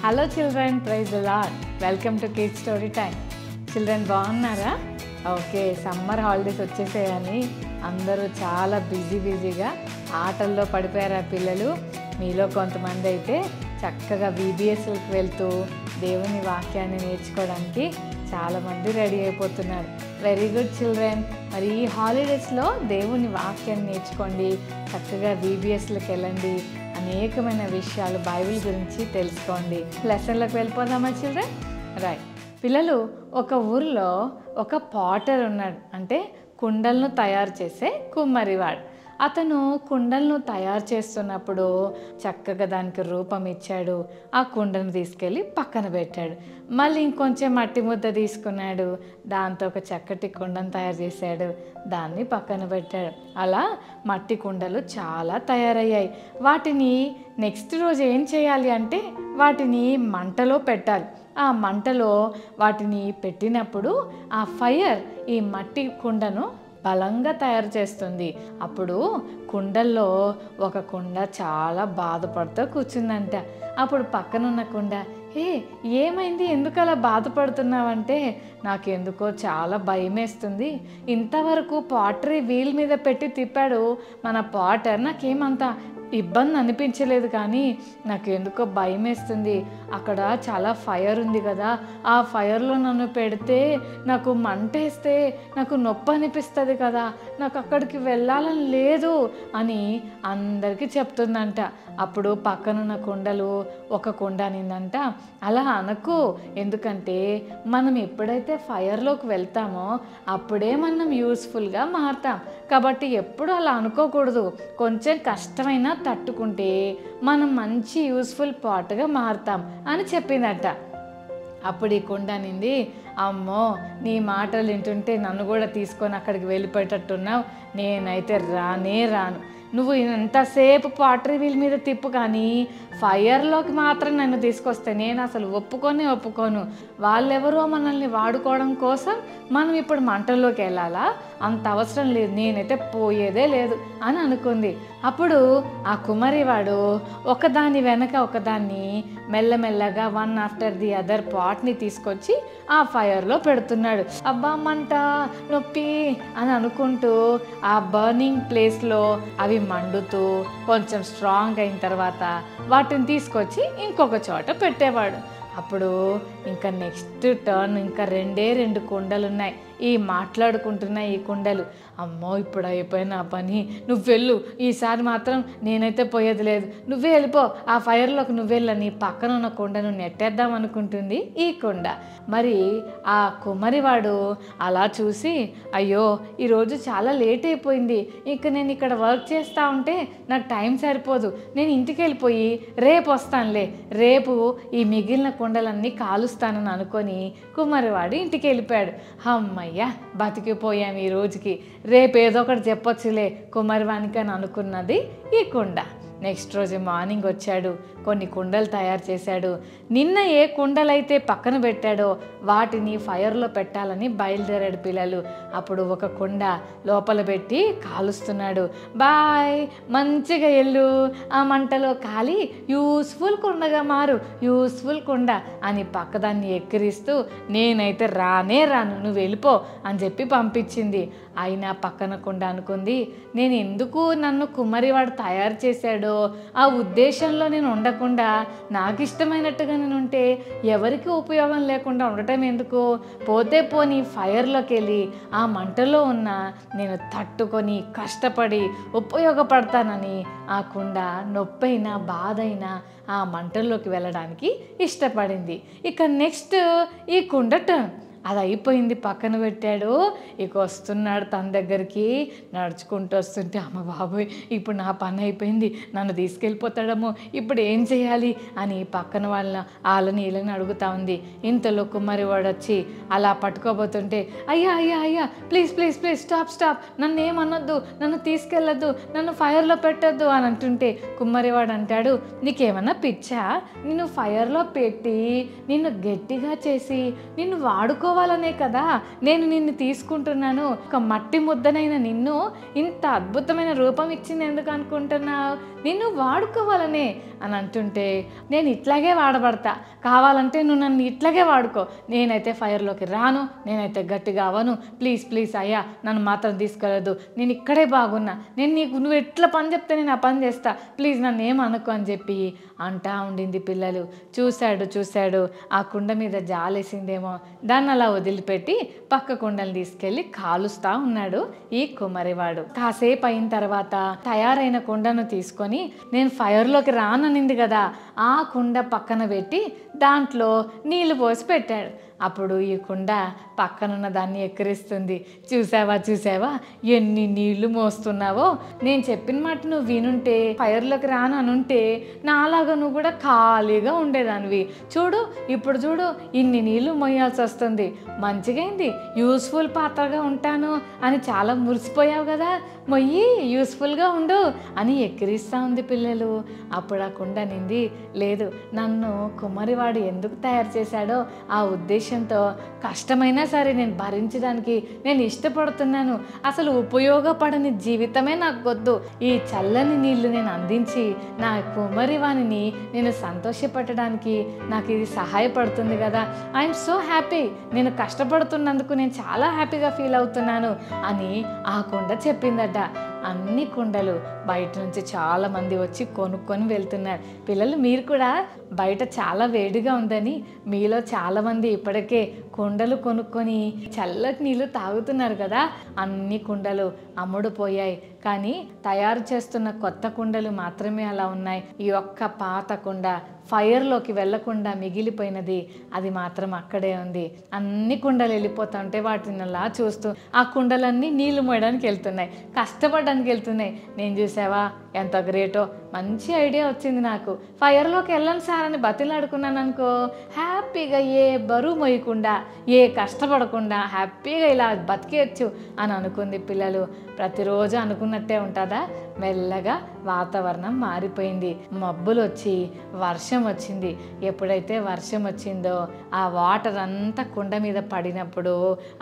Hello children, praise the Lord. Welcome to kids story time. Children బాగున్నారా? Okay, summer holidays వచ్చేసాయని అందరూ చాలా బిజీగా ఆటల్లో పడిపోయారు. ఆ పిల్లలు మీలో కొంతమంది అయితే చక్కగా VBSలకు వెళ్తూ దేవుని వాక్యాన్ని నేర్చుకోవడానికి చాలామంది రెడీ అయిపోతున్నారు. Very good children. మరి ఈ హాలిడేస్లో దేవుని వాక్యాన్ని నేర్చుకోండి, చక్కగా VBSలకు వెళ్ళండి, అనేకమైన విషయాలు బైబిల్ గురించి తెలుసుకోండి. లెసన్లకు వెళ్ళిపోదామా చిల్డ్రన్? రైట్. పిల్లలు, ఒక ఊర్లో ఒక పాటర్ ఉన్నాడు, అంటే కుండలను తయారు చేసే కుమ్మరివాడు. అతను కుండలను తయారు చేస్తున్నప్పుడు చక్కగా దానికి రూపం ఇచ్చాడు. ఆ కుండను తీసుకెళ్ళి పక్కన పెట్టాడు. మళ్ళీ ఇంకొంచెం మట్టి ముద్ద తీసుకున్నాడు, దాంతో ఒక చక్కటి కుండను తయారు చేశాడు, దాన్ని పక్కన పెట్టాడు. అలా మట్టి కుండలు చాలా తయారయ్యాయి. వాటిని నెక్స్ట్ రోజు ఏం చేయాలి అంటే వాటిని మంటలో పెట్టాలి. ఆ మంటలో వాటిని పెట్టినప్పుడు ఆ ఫైర్ ఈ మట్టి కుండను బలంగా తయారు చేస్తుంది. అప్పుడు కుండల్లో ఒక కుండ చాలా బాధపడుతూ కూర్చుందంట. అప్పుడు పక్కనున్న కుండ, ఏమైంది, ఎందుకు అలా బాధపడుతున్నావంటే, నాకెందుకో చాలా భయం వేస్తుంది. ఇంతవరకు పాటరీ వీల్ మీద పెట్టి తిప్పాడు మన పాటర్, నాకేమంత ఇబ్బంది అనిపించలేదు, కానీ నాకు ఎందుకో భయం వేస్తుంది. అక్కడ చాలా ఫైర్ ఉంది కదా, ఆ ఫైర్లో నన్ను పెడితే నాకు మంటేస్తే నాకు నొప్పి అనిపిస్తుంది కదా, నాకు అక్కడికి వెళ్ళాలని లేదు అని అందరికీ చెప్తుందంట. అప్పుడు పక్కనున్న కుండలు ఒక కుండ అనిందంట, అలా అనకు, ఎందుకంటే మనం ఎప్పుడైతే ఫైర్లోకి వెళ్తామో అప్పుడే మనం యూస్ఫుల్గా మారుతాం, కాబట్టి ఎప్పుడు అలా అనుకోకూడదు. కొంచెం కష్టమైనా తట్టుకుంటే మనం మంచి యూస్ఫుల్ పార్ట్గా మారుతాం అని చెప్పిందట. అప్పుడు ఈ కుండ అనింది, అమ్మో, నీ మాటలు వింటుంటే నన్ను కూడా తీసుకొని అక్కడికి వెళ్ళిపోయేటట్టున్నావు, నేనైతే రానే రాను. నువ్వు ఎంతసేపు పాటరీ వీల్ మీద తిప్పు, కానీ ఫైర్లోకి మాత్రం నన్ను తీసుకొస్తే నేను అసలు ఒప్పుకోను. వాళ్ళెవరో మనల్ని వాడుకోవడం కోసం మనం ఇప్పుడు మంటల్లోకి వెళ్ళాలా? అంత అవసరం లేదు, నేనైతే పోయేదే లేదు అని అనుకుంది. అప్పుడు ఆ కుమ్మరివాడు ఒకదాని వెనక ఒకదాన్ని మెల్లమెల్లగా వన్ ఆఫ్టర్ ది అదర్ పాట్ని తీసుకొచ్చి ఆ ఫైర్లో పెడుతున్నాడు. అబ్బా, మంట, నొప్పి అని అనుకుంటూ ఆ బర్నింగ్ ప్లేస్లో అవి మండుతూ కొంచెం స్ట్రాంగ్ అయిన తర్వాత వాటిని తీసుకొచ్చి ఇంకొక చోట పెట్టేవాడు. అప్పుడు ఇంకా నెక్స్ట్ టర్న్, ఇంకా రెండు కుండలు ఉన్నాయి, ఈ మాట్లాడుకుంటున్నాయి ఈ కుండలు. అమ్మో, ఇప్పుడు అయిపోయిన ఆ పని, నువ్వు వెళ్ళు, ఈసారి మాత్రం నేనైతే పోయేది లేదు, నువ్వే వెళ్ళిపో, ఆ ఫైర్లోకి నువ్వెళ్ళని పక్కన ఉన్న కుండను నెట్టేద్దాం అనుకుంటుంది ఈ కుండ. మరి ఆ కుమ్మరివాడు అలా చూసి, అయ్యో, ఈరోజు చాలా లేట్ అయిపోయింది, ఇక నేను ఇక్కడ వర్క్ చేస్తూ ఉంటే నాకు టైం సరిపోదు, నేను ఇంటికి వెళ్ళిపోయి రేపు వస్తానులే, రేపు ఈ మిగిలిన కుండలన్నీ కాలుస్తానని అనుకొని కుమ్మరివాడు ఇంటికి వెళ్ళిపోయాడు. అమ్మయ్యా, బతికిపోయాం ఈ రోజుకి, రేపు ఏదో ఒకటి చెప్పొచ్చులే కుమ్మరివానికి అని అనుకున్నది ఈ కుండ. నెక్స్ట్ రోజు మార్నింగ్ వచ్చాడు, కొన్ని కుండలు తయారు చేశాడు. నిన్న ఏ కుండలైతే పక్కన పెట్టాడో వాటిని ఫైర్లో పెట్టాలని బయలుదేరాడు పిల్లలు. అప్పుడు ఒక కుండ లోపల పెట్టి కాలుస్తున్నాడు. బాయ్, మంచిగా వెళ్ళు, ఆ మంటలో కాలి యూస్ఫుల్ కుండగా మారు, యూస్ఫుల్ కుండ అని పక్కదాన్ని ఎక్కిరిస్తూ, నేనైతే రానే రాను, నువ్వు వెళ్ళిపో అని చెప్పి పంపించింది. అయినా పక్కన కుండ అనుకుంది, నేను ఎందుకు నన్ను కుమ్మరివాడు తయారు చేశాడో ఆ ఉద్దేశంలో నేను ఉండకుండా నాకు ఇష్టమైనట్టుగా నేను ఉంటే ఎవరికి ఉపయోగం లేకుండా ఉండటం ఎందుకు, పోతే పోని ఫైర్లోకి వెళ్ళి ఆ మంటలో ఉన్న నేను తట్టుకొని కష్టపడి ఉపయోగపడతానని ఆ కుండ నొప్పైనా బాధైనా ఆ మంటల్లోకి వెళ్ళడానికి ఇష్టపడింది. ఇక నెక్స్ట్ ఈ కుండ టర్న్, అది అయిపోయింది, పక్కన పెట్టాడు. ఇక వస్తున్నాడు తన దగ్గరికి, నడుచుకుంటూ వస్తుంటే, అమ్మ బాబోయ్, ఇప్పుడు నా పని అయిపోయింది, నన్ను తీసుకెళ్ళిపోతాడేమో, ఇప్పుడు ఏం చేయాలి అని పక్కన వాళ్ళని వీళ్ళని అడుగుతా ఉంది. ఇంతలో కుమ్మరివాడు వచ్చి అలా పట్టుకోబోతుంటే, అయ్యా ప్లీజ్ స్టాప్, నన్ను ఏమనొద్దు, నన్ను తీసుకెళ్ళొద్దు, నన్ను ఫైర్లో పెట్టొద్దు అని అంటుంటే కుమ్మరివాడు అంటాడు, నీకేమన్నా పిచ్చా, నిన్ను ఫైర్లో పెట్టి నిన్ను గట్టిగా చేసి నిన్ను వాడుకోవాలి వాడుకోవాలనే కదా నేను నిన్ను తీసుకుంటున్నాను. ఒక మట్టి ముద్దనైన నిన్ను ఇంత అద్భుతమైన రూపం ఇచ్చింది ఎందుకు అనుకుంటున్నావు? నిన్ను వాడుకోవాలనే అని అంటుంటే, నేను ఇట్లాగే వాడబడతా, కావాలంటే నువ్వు నన్ను ఇట్లాగే వాడుకో, నేనైతే ఫైర్లోకి రాను, నేనైతే గట్టిగా అవ్వను, ప్లీజ్ ప్లీజ్ అయ్యా నన్ను మాత్రం తీసుకెళ్ళదు, నేను ఇక్కడే బాగున్నా, నువ్వు ఎట్లా పని చెప్తే నేను ఆ పని చేస్తా, ప్లీజ్ నన్ను ఏమనుకో అని చెప్పి అంటా ఉండింది. పిల్లలు చూశాడు ఆ కుండ మీద జాలేసిందేమో, దాన్ని అలా వదిలిపెట్టి పక్క కుండలు తీసుకెళ్ళి కాలుస్తా ఉన్నాడు ఈ కుమ్మరివాడు. కాసేపు అయిన తర్వాత తయారైన కుండను తీసుకొని, నేను ఫైర్లోకి రాననింది కదా, ఆ కుండ పక్కన పెట్టి దాంట్లో నీళ్లు పోసి పెట్టాడు. అప్పుడు ఈ కుండ పక్కనున్న దాన్ని ఎక్కిరిస్తుంది. చూసావా ఎన్ని నీళ్లు మోస్తున్నావో, నేను చెప్పిన మాట నువ్వు వినుంటే, ఫైర్లోకి రాను అనుంటే నాలాగా నువ్వు కూడా ఖాళీగా ఉండేదానివి. ఇప్పుడు చూడు ఇన్ని నీళ్లు మోయాల్సి వస్తుంది, మంచిగైంది, యూస్ఫుల్ పాత్రగా ఉంటాను అని చాలా మురిసిపోయావు కదా, మొయ్యి యూస్ఫుల్గా ఉండు అని ఎక్కిరిస్తూ ఉంది పిల్లలు. అప్పుడు ఆ కుండ నింది, లేదు నన్ను కుమ్మరివాడు ఎందుకు తయారు చేశాడో ఆ ఉద్దేశంతో కష్టమైనా సరే నేను భరించడానికి నేను ఇష్టపడుతున్నాను. అసలు ఉపయోగపడని జీవితమే నాకు వద్దు. ఈ చల్లని నీళ్లు నేను అందించి నా కుమ్మరివాణిని నేను సంతోషపెట్టడానికి నాకు ఇది సహాయపడుతుంది కదా, ఐఎమ్ సో హ్యాపీ, నేను కష్టపడుతున్నందుకు నేను చాలా హ్యాపీగా ఫీల్ అవుతున్నాను అని ఆ కుండ చెప్పిందట. అన్ని కుండలు బయట నుంచి చాలా మంది వచ్చి కొనుక్కొని వెళ్తున్నారు. పిల్లలు మీరు కూడా బయట చాలా వేడిగా ఉందని మీలో చాలామంది ఇప్పటికే కుండలు కొనుక్కొని చల్లటి నీళ్ళు తాగుతున్నారు కదా. అన్ని కుండలు అమ్ముడుపోయాయి, కానీ తయారు చేస్తున్న కొత్త కుండలు మాత్రమే అలా ఉన్నాయి. ఈ ఒక్క పాత కుండ ఫైర్లోకి వెళ్లకుండా మిగిలిపోయినది, అది మాత్రం అక్కడే ఉంది. అన్ని కుండలు వెళ్ళిపోతుంటే వాటిని అలా చూస్తూ ఆ కుండలన్నీ నీళ్లు మోయడానికి వెళ్తున్నాయి, కష్టపడడానికి వెళ్తున్నాయి. నేను చూసావా ఎంత గ్రేటో, మంచి ఐడియా వచ్చింది నాకు, ఫైర్లోకి వెళ్ళను సార్ అని బతిలాడుకున్నాను అనుకో, హ్యాపీగా ఏ బరువు మోయకుండా ఏ కష్టపడకుండా హ్యాపీగా ఇలా బతికేయచ్చు అని అనుకుంది. పిల్లలు ప్రతిరోజు అనుకున్నట్టే ఉంటుందా? మెల్లగా వాతావరణం మారిపోయింది, మబ్బులు వచ్చి వర్షం వచ్చింది. ఎప్పుడైతే వర్షం వచ్చిందో ఆ వాటర్ అంతా కుండ మీద పడినప్పుడు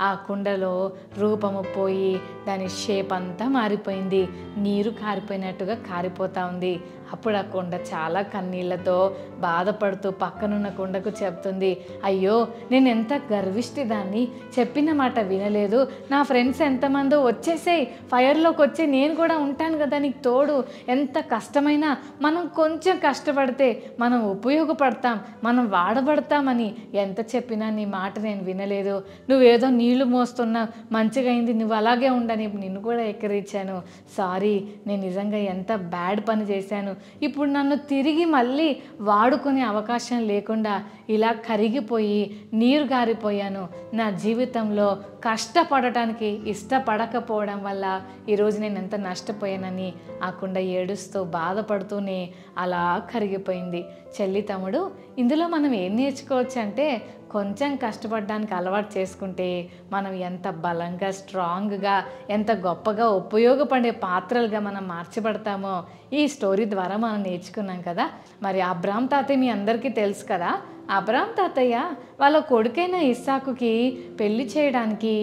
ఆ కుండలో రూపము పోయి దాని షేప్ అంతా మారిపోయింది, నీరు కారిపోయినట్టుగా కారిపోతా ఉంది. అప్పుడు ఆ కుండ చాలా కన్నీళ్లతో బాధపడుతూ పక్కనున్న కుండకు చెప్తుంది, అయ్యో నేను ఎంత గర్విష్టిదాన్ని, చెప్పిన మాట వినలేదు, నా ఫ్రెండ్స్ ఎంతమందో వచ్చేసాయి, ఫైర్లోకి వచ్చి నేను కూడా ఉంటాను కదా నీకు తోడు, ఎంత కష్టమైనా మనం కొంచెం కష్టపడితే మనం ఉపయోగపడతాం, మనం వాడబడతామని ఎంత చెప్పినా నీ మాట నేను వినలేదు, నువ్వేదో నీళ్లు మోస్తున్నావు, మంచిగా అయింది, నువ్వు అలాగే ఉండని నిన్ను కూడా ఎక్కిరించాను, సారీ, నేను నిజంగా ఎంత బ్యాడ్ పని చేశాను, ఇప్పుడు నన్ను తిరిగి మళ్ళీ వాడుకునే అవకాశం లేకుండా ఇలా కరిగిపోయి నీరు గారిపోయాను, నా జీవితంలో కష్టపడటానికి ఇష్టపడకపోవడం వల్ల ఈరోజు నేను ఎంత నష్టపోయానని ఆ కుండ ఏడుస్తూ బాధపడుతూనే అలా కరిగిపోయింది. చెల్లి తమ్ముడు, ఇందులో మనం ఏం నేర్చుకోవచ్చు అంటే, కొంచెం కష్టపడడానికి అలవాటు చేసుకుంటే మనం ఎంత బలంగా స్ట్రాంగ్గా ఎంత గొప్పగా ఉపయోగపడే పాత్రలుగా మనం మార్చబడతామో ఈ స్టోరీ ద్వారా మనం నేర్చుకున్నాం కదా. మరి అబ్రాహాం తాతయ్య మీ అందరికీ తెలుసు కదా. అబ్రాహాం తాతయ్య వాళ్ళ కొడుకైన ఇస్సాకుకి పెళ్లి చేయడానికి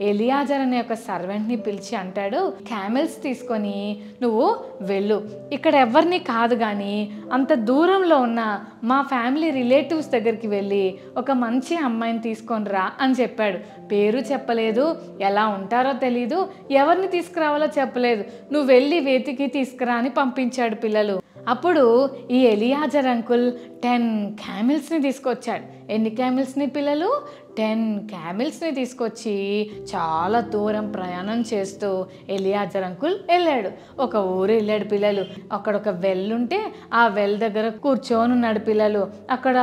ఎలియాజర్ అనే ఒక సర్వెంట్ని పిలిచి అంటాడు, క్యామెల్స్ తీసుకొని నువ్వు వెళ్ళు, ఇక్కడ ఎవరిని కాదు కానీ అంత దూరంలో ఉన్న మా ఫ్యామిలీ రిలేటివ్స్ దగ్గరికి వెళ్ళి ఒక మంచి అమ్మాయిని తీసుకొని రా అని చెప్పాడు. పేరు చెప్పలేదు, ఎలా ఉంటారో తెలీదు, ఎవరిని తీసుకురావాలో చెప్పలేదు, నువ్వు వెళ్ళి వెతికి తీసుకురా అని పంపించాడు. పిల్లలు అప్పుడు ఈ ఎలియాజర్ అంకుల్ 10 క్యామిల్స్ని తీసుకొచ్చాడు. ఎన్ని క్యామిల్స్ని పిల్లలు? 10 క్యామిల్స్ని తీసుకొచ్చి చాలా దూరం ప్రయాణం చేస్తూ ఎలియాజర్ అంకుల్ వెళ్ళాడు. ఒక ఊరు వెళ్ళాడు పిల్లలు. అక్కడ ఒక వెల్ ఉంటే ఆ వెల్ దగ్గర కూర్చొని ఉన్నాడు పిల్లలు. అక్కడ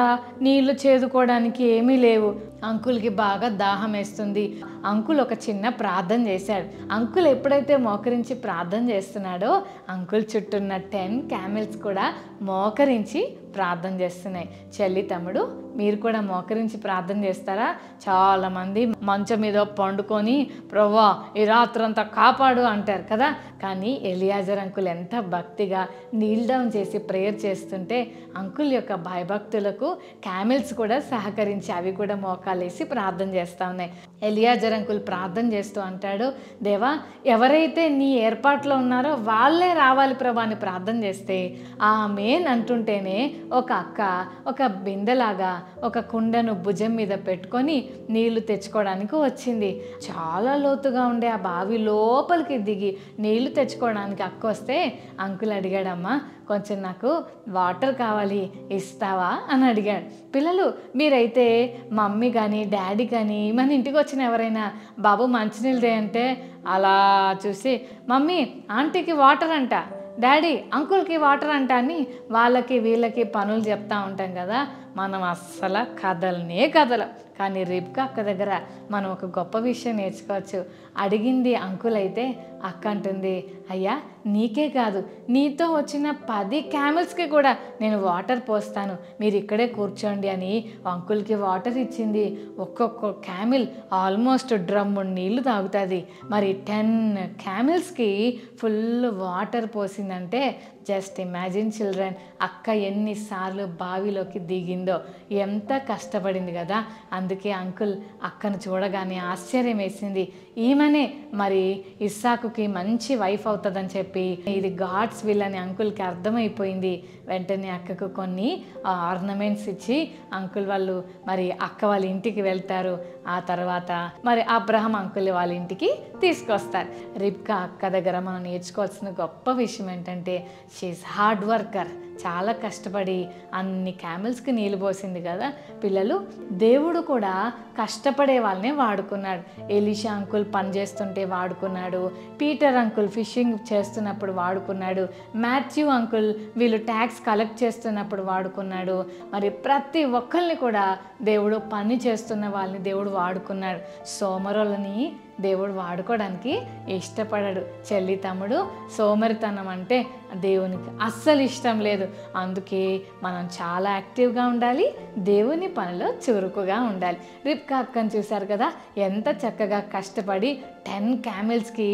నీళ్లు చేదుకోవడానికి ఏమీ లేవు. అంకుల్కి బాగా దాహం వేస్తుంది. అంకుల్ ఒక చిన్న ప్రార్థన చేశాడు. అంకుల్ ఎప్పుడైతే మోకరించి ప్రార్థన చేస్తున్నాడో అంకుల్ చుట్టూన్న 10 క్యామిల్స్ కూడా మోకరించి ప్రార్థన చేస్తున్నాయి. చెల్లి తమ్ముడు మీరు కూడా మోకరించి ప్రార్థన చేస్తారా? చాలామంది మంచం మీద పండుకొని ప్రభువా ఈ రాత్రంతా కాపాడు అంటారు కదా. కానీ ఎలియాజర్ అంకుల్ ఎంత భక్తిగా నీల్ డౌన్ చేసి ప్రేయర్ చేస్తుంటే అంకుల్ యొక్క భయభక్తులకు క్యామిల్స్ కూడా సహకరించి అవి కూడా మోకాలేసి ప్రార్థన చేస్తూ ఉన్నాయి. ఎలియాజర్ అంకుల్ ప్రార్థన చేస్తూ అంటాడు, దేవా ఎవరైతే నీ ఏర్పాట్లో ఉన్నారో వాళ్ళే రావాలి ప్రభా అని ప్రార్థన చేస్తే ఆమేన్ అంటుంటేనే ఒక అక్క ఒక బిందెలాగా ఒక కుండను భుజం మీద పెట్టుకొని నీళ్లు తెచ్చుకోవడానికి వచ్చింది. చాలా లోతుగా ఉండే ఆ బావి లోపలికి దిగి నీళ్లు తెచ్చుకోవడానికి అక్క వస్తే అంకుల్ అడిగాడమ్మా కొంచెం నాకు వాటర్ కావాలి ఇస్తావా అని అడిగాడు. పిల్లలు మీరైతే మమ్మీ కానీ డాడీ కానీ మన ఇంటికి వచ్చిన ఎవరైనా బాబు మంచినీళ్ళు తే అలా చూసి మమ్మీ ఆంటీకి వాటర్ అంట, డాడీ అంకుల్కి వాటర్ అంట అని వాళ్ళకి వీళ్ళకి పనులు చెప్తా ఉంటాం కదా. మనం అస్సలు కదలం. కానీ రిబ్కా అక్క దగ్గర మనం ఒక గొప్ప విషయం నేర్చుకోవచ్చు. అడిగింది అంకుల్ అయితే అక్క అంటుంది, అయ్యా నీకే కాదు నీతో వచ్చిన 10 క్యామెల్స్కి కూడా నేను వాటర్ పోస్తాను, మీరు ఇక్కడే కూర్చోండి అని అంకుల్కి వాటర్ ఇచ్చింది. ఒక్కొక్క క్యామిల్ ఆల్మోస్ట్ డ్రమ్ము నీళ్లు తాగుతుంది. మరి 10 క్యామిల్స్కి ఫుల్ వాటర్ పోసిందంటే జస్ట్ ఇమాజిన్ చిల్డ్రన్, అక్క ఎన్నిసార్లు బావిలోకి దిగిందో, ఎంత కష్టపడింది కదా. అందుకే అంకుల్ అక్కను చూడగానే ఆశ్చర్యం వేసింది. ఈమెనే మరి ఇస్సాకుకి మంచి వైఫ్ అవుతుందని చెప్పి ఇది గాడ్స్ విల్ అని అంకుల్కి అర్థమైపోయింది. వెంటనే అక్కకు కొన్ని ఆర్నమెంట్స్ ఇచ్చి అంకుల్ వాళ్ళు మరి అక్క వాళ్ళ ఇంటికి వెళ్తారు. ఆ తర్వాత మరి అబ్రహం అంకుల్ వాళ్ళ ఇంటికి తీసుకొస్తారు. రిబ్కా అక్క దగ్గర మనం నేర్చుకోవాల్సిన గొప్ప విషయం ఏంటంటే షీఈస్ హార్డ్ వర్కర్. చాలా కష్టపడి అన్ని క్యామెల్స్కి నీళ్ళు పోసింది కదా. పిల్లలు దేవుడు కూడా కష్టపడే వాళ్ళనే వాడుకున్నాడు. ఎలీషా అంకుల్ పని చేస్తుంటే వాడుకున్నాడు, పీటర్ అంకుల్ ఫిషింగ్ చేస్తున్నప్పుడు వాడుకున్నాడు, మాథ్యూ అంకుల్ వీళ్ళు ట్యాక్స్ కలెక్ట్ చేస్తున్నప్పుడు వాడుకున్నాడు. మరి ప్రతి ఒక్కరిని కూడా దేవుడు పని చేస్తున్న వాళ్ళని దేవుడు వాడుకున్నాడు. సోమరులని దేవుడు వాడుకోవడానికి ఇష్టపడాడు. చెల్లి తమ్ముడు సోమరితనం అంటే దేవునికి అస్సలు ఇష్టం లేదు. అందుకే మనం చాలా యాక్టివ్గా ఉండాలి, దేవుని పనిలో చురుకుగా ఉండాలి. రిబ్కా అక్కని చూశారు కదా ఎంత చక్కగా కష్టపడి 10 క్యామెల్స్కి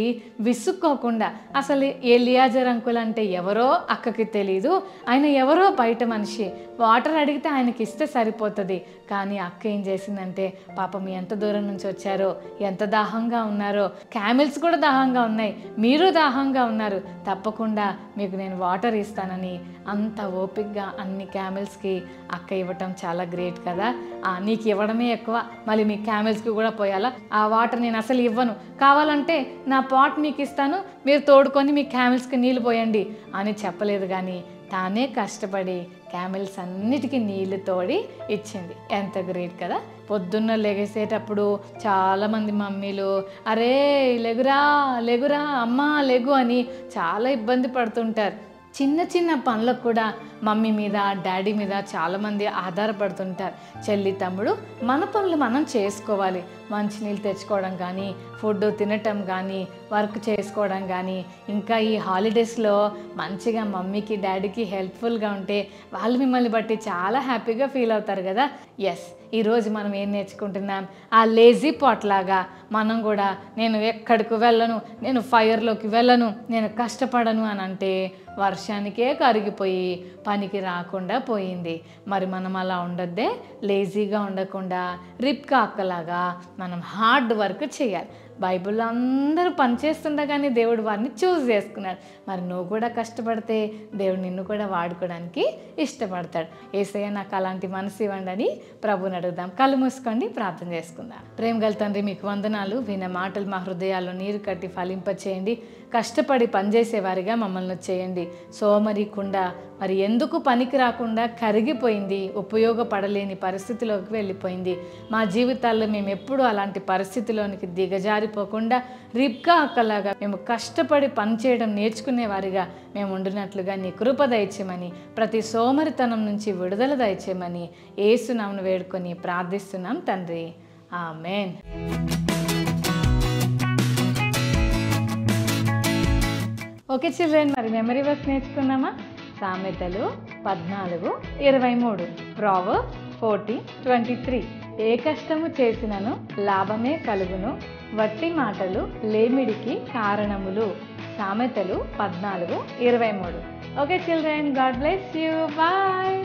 విసుక్కోకుండా. అసలు ఎలియాజర్ అంకుల్ అంటే ఎవరో అక్కకి తెలీదు, ఆయన ఎవరో బయట మనిషి, వాటర్ అడిగితే ఆయనకి ఇస్తే సరిపోతుంది. కానీ అక్క ఏం చేసిందంటే పాపం ఎంత దూరం నుంచి వచ్చారో, ఎంత దాహంగా ఉన్నారో, క్యామెల్స్ కూడా దాహంగా ఉన్నాయి, మీరు దాహంగా ఉన్నారు, తప్పకుండా మీకు నేను వాటర్ ఇస్తానని అంత ఓపిక్గా అన్ని క్యామెల్స్కి అక్క ఇవ్వటం చాలా గ్రేట్ కదా. నీకు ఇవ్వడమే ఎక్కువ, మళ్ళీ మీ క్యామెల్స్కి కూడా పోయాలా, ఆ వాటర్ నేను అసలు ఇవ్వను, కావాలంటే నా పాట్ మీకు ఇస్తాను, మీరు తోడుకొని మీ క్యామెల్స్కి నీళ్ళు పోయండి అని చెప్పలేదు. కానీ తానే కష్టపడి క్యామెల్స్ అన్నిటికీ నీళ్లు తోడి ఇచ్చింది. ఎంత గ్రేట్ కదా. పొద్దున్న లెగసేటప్పుడు చాలామంది మమ్మీలు అరే లెగురా లెగురా అమ్మా లెగు అని చాలా ఇబ్బంది పడుతుంటారు. చిన్న చిన్న పనులకు కూడా మమ్మీ మీద డాడీ మీద చాలామంది ఆధారపడుతుంటారు. చెల్లి తమ్ముడు మన పనులు మనం చేసుకోవాలి. మంచినీళ్ళు తెచ్చుకోవడం కానీ, ఫుడ్ తినటం కానీ, వర్క్ చేసుకోవడం కానీ, ఇంకా ఈ హాలిడేస్లో మంచిగా మమ్మీకి డాడీకి హెల్ప్ఫుల్గా ఉంటే వాళ్ళు మిమ్మల్ని బట్టి చాలా హ్యాపీగా ఫీల్ అవుతారు కదా. ఎస్, ఈరోజు మనం ఏం నేర్చుకుంటున్నాం? ఆ లేజీ పాట్ లాగా మనం కూడా నేను ఎక్కడికి వెళ్ళను, నేను ఫైర్లోకి వెళ్ళను, నేను కష్టపడను అని అంటే వర్షానికే కరిగిపోయి పనికి రాకుండా పోయింది. మరి మనం అలా ఉండొద్దే, లేజీగా ఉండకుండా రిబ్కా అక్కలాగా మనం హార్డ్ వర్క్ చేయాలి. బైబిల్లో అందరూ పనిచేస్తుండగానే దేవుడు వారిని చూస్ చేసుకున్నాడు. మరి నువ్వు కూడా కష్టపడితే దేవుడు నిన్ను కూడా వాడుకోవడానికి ఇష్టపడతాడు. యేసయ్య నాకు అలాంటి మనసు ఇవ్వండి అని ప్రభుని అడుగుదాం. కళ్ళు మూసుకోండి, ప్రార్థన చేసుకుందాం. ప్రేమ గల తండ్రి మీకు వందనాలు. విన్న మాటలు మా హృదయాల్లో నీరు కట్టి ఫలింపచేయండి. కష్టపడి పనిచేసేవారిగా మమ్మల్ని చేయండి. సోమరికుండా మరి ఎందుకు పనికి రాకుండా కరిగిపోయింది, ఉపయోగపడలేని పరిస్థితిలోకి వెళ్ళిపోయింది. మా జీవితాల్లో మేము ఎప్పుడూ అలాంటి పరిస్థితిలోనికి దిగజారిపోకుండా రిబ్కా అక్కలాగా మేము కష్టపడి పనిచేయడం నేర్చుకునే వారిగా మేము ఉండినట్లుగా నీ కృప దయచేయమని, ప్రతి సోమరితనం నుంచి విడుదల దయచేయమని యేసు నామమున వేడుకొని ప్రార్థిస్తున్నాం తండ్రి. ఆమేన్. ఓకే చిల్డ్రన్, మరి మెమరీ వర్క్ నేర్చుకున్నామా? సామెతలు 14:23. Proverbs 14:23. ఏ కష్టము చేసినను లాభమే కలుగును, వట్టి మాటలు లేమిడికి కారణములు. సామెతలు 14:23. Okay children, God bless you. Bye.